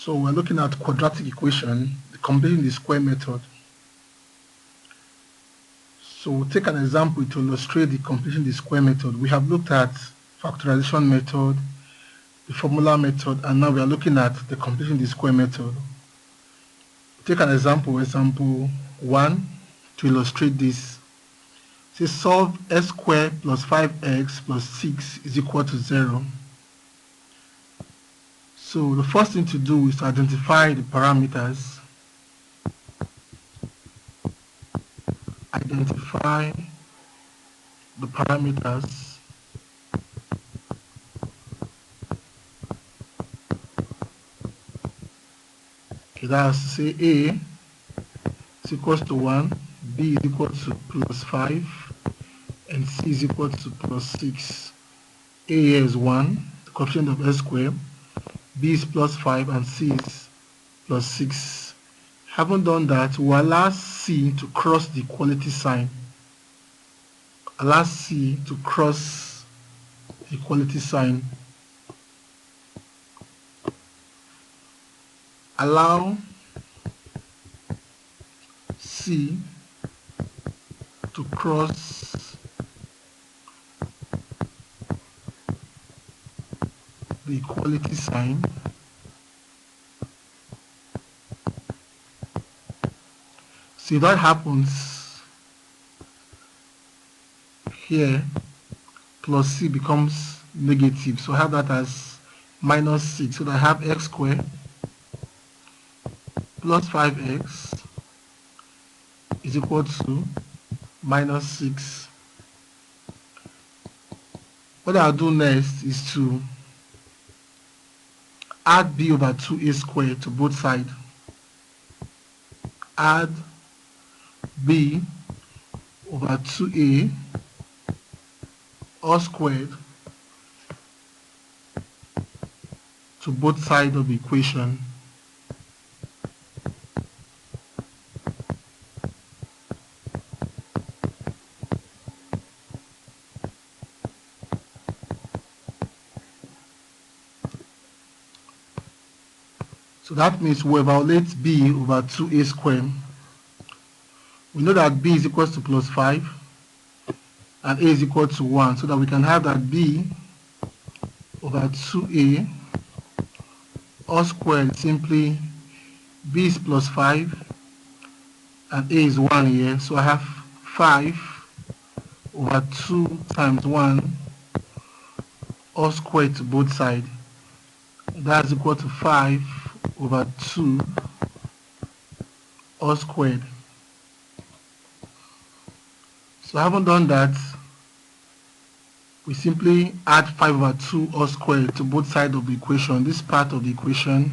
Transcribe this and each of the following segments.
So we're looking at quadratic equation, completing the square method. So we'll take an example to illustrate the completing the square method. We have looked at factorization method, the formula method, and now we are looking at the completing the square method. Take an example 1, to illustrate this. Say solve x squared plus 5x plus 6 is equal to 0. So the first thing to do is to identify the parameters. Identify the parameters. Okay, that's to say A is equals to 1, B is equal to plus 5, and C is equal to plus 6. A here is 1, the coefficient of x squared, B is plus 5, and C is plus 6. Having done that, we allow C to cross the equality sign. Allow C to cross the equality sign. Allow C to cross the equality sign. So if that happens, here plus C becomes negative. So I have that as minus 6. So I have x squared plus 5x is equal to minus 6. What I'll do next is to add b over 2a squared to both sides. Add b over 2a all squared to both sides of the equation. So that means we evaluate b over 2a squared. We know that b is equal to plus 5 and a is equal to 1, so that we can have that b over 2a all squared simply b is plus 5 and a is 1 here, so I have 5 over 2 times 1 all squared to both sides. That's equal to 5 over 2 all squared. So having done that, we simply add 5 over 2 all squared to both sides of the equation. This part of the equation,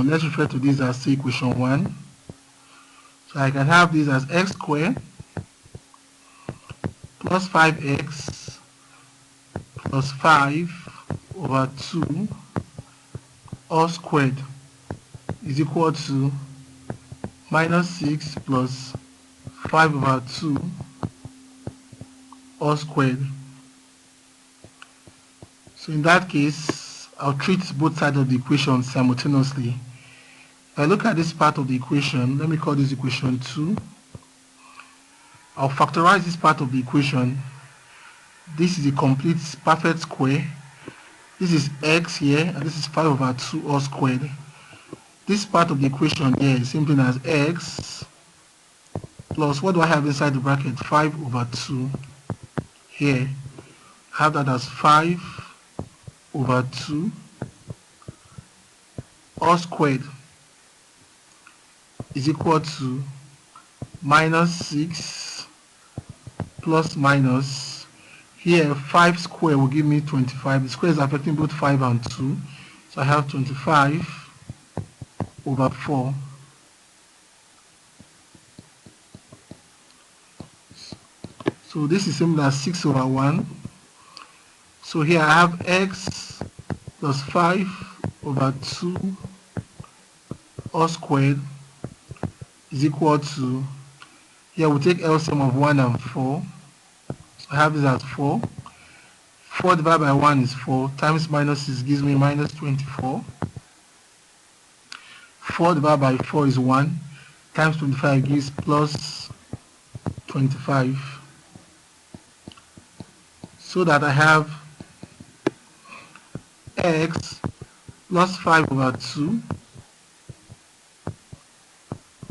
let's refer to this as say equation 1. So I can have this as x squared plus 5x plus 5 over 2 all squared is equal to minus 6 plus 5 over 2 all squared. So in that case, I'll treat both sides of the equation simultaneously. If I look at this part of the equation, let me call this equation 2. I'll factorize this part of the equation. This is a complete perfect square. This is x here, and this is 5 over 2 all squared. This part of the equation here is simply as x plus, what do I have inside the bracket? 5 over 2. Here, I have that as 5 over 2 all squared is equal to minus 6 plus minus. Here, 5 square will give me 25. The square is affecting both 5 and 2. So I have 25 over 4. So this is similar as 6 over 1. So here I have x plus 5 over 2 all squared is equal to, here we take LCM of 1 and 4. So I have this as 4. 4 divided by 1 is 4, times minus 6 gives me minus 24. 4 divided by 4 is 1, times 25 gives plus 25. So that I have x plus 5 over 2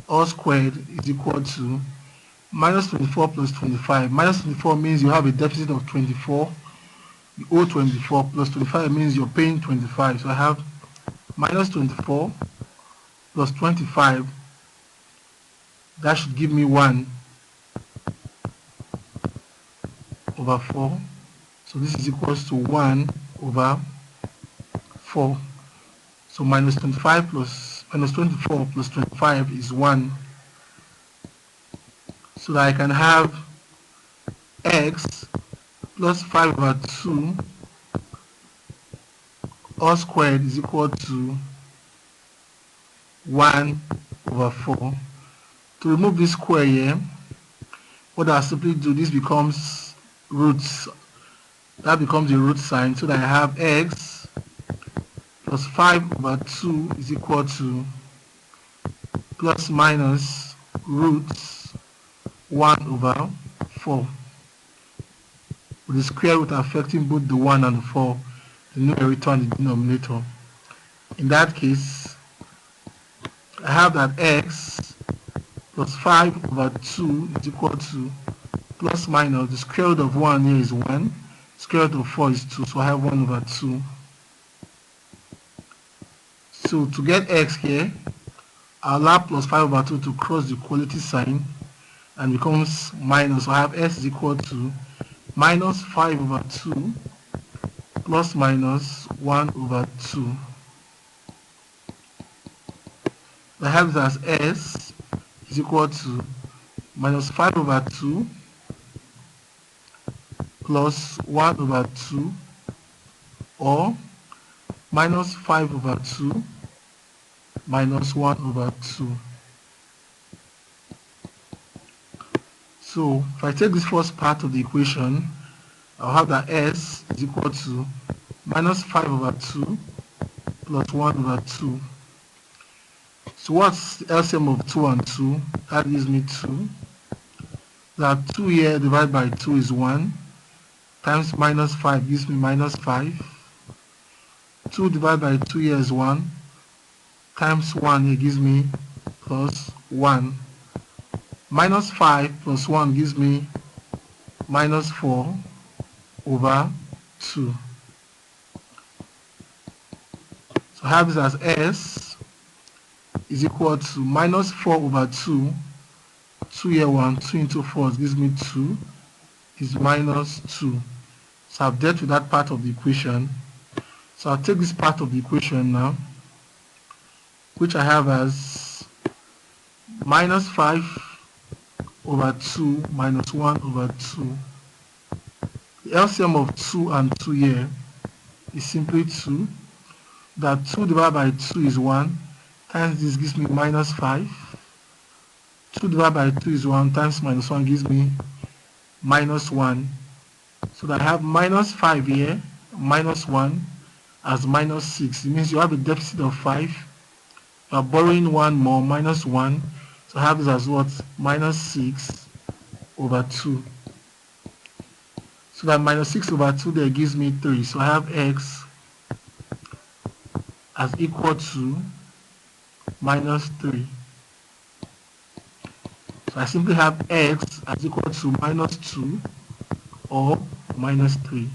all squared is equal to minus 24 plus 25. Minus 24 means you have a deficit of 24. You owe 24 plus 25 means you're paying 25. So I have minus 24 plus 25. That should give me 1 over 4. So this is equals to 1 over 4. So minus 25 plus minus 24 plus 25 is 1. So that I can have x plus 5 over 2 all squared is equal to 1 over 4. To remove this square here, what I'll simply do, this becomes roots. That becomes a root sign, so that I have x plus 5 over 2 is equal to plus minus roots 1 over 4. With the square root affecting both the 1 and the 4, the numerator and the denominator. In that case, I have that x plus 5 over 2 is equal to plus minus, the square root of 1 here is 1, square root of 4 is 2, so I have 1 over 2. So to get x here, I'll allow plus 5 over 2 to cross the equality sign and becomes minus, so I have s is equal to minus 5 over 2 plus minus 1 over 2. I have this as s is equal to minus 5 over 2 plus 1 over 2, or minus 5 over 2 minus 1 over 2. So if I take this first part of the equation, I'll have that s is equal to minus 5 over 2 plus 1 over 2. So what's the LCM of 2 and 2? That gives me 2. That 2 here divided by 2 is 1, times minus 5 gives me minus 5. 2 divided by 2 here is 1, times 1 here gives me plus 1. Minus 5 plus 1 gives me minus 4 over 2. So I have this as s is equal to minus 4 over 2. 2 here 1, 2 into 4 gives me 2, is minus 2. So I've dealt with that part of the equation. So I'll take this part of the equation now, which I have as minus 5 over 2 minus 1 over 2. The LCM of 2 and 2 here is simply 2. That 2 divided by 2 is 1, times this gives me minus 5. 2 divided by 2 is 1, times minus 1 gives me minus 1. So that I have minus 5 here, minus 1 as minus 6. It means you have a deficit of 5. You are borrowing 1 more, minus 1. So I have this as what? Minus 6 over 2. So that minus 6 over 2 there gives me 3. So I have x as equal to minus 3. So I simply have x as equal to minus 2 or minus 3.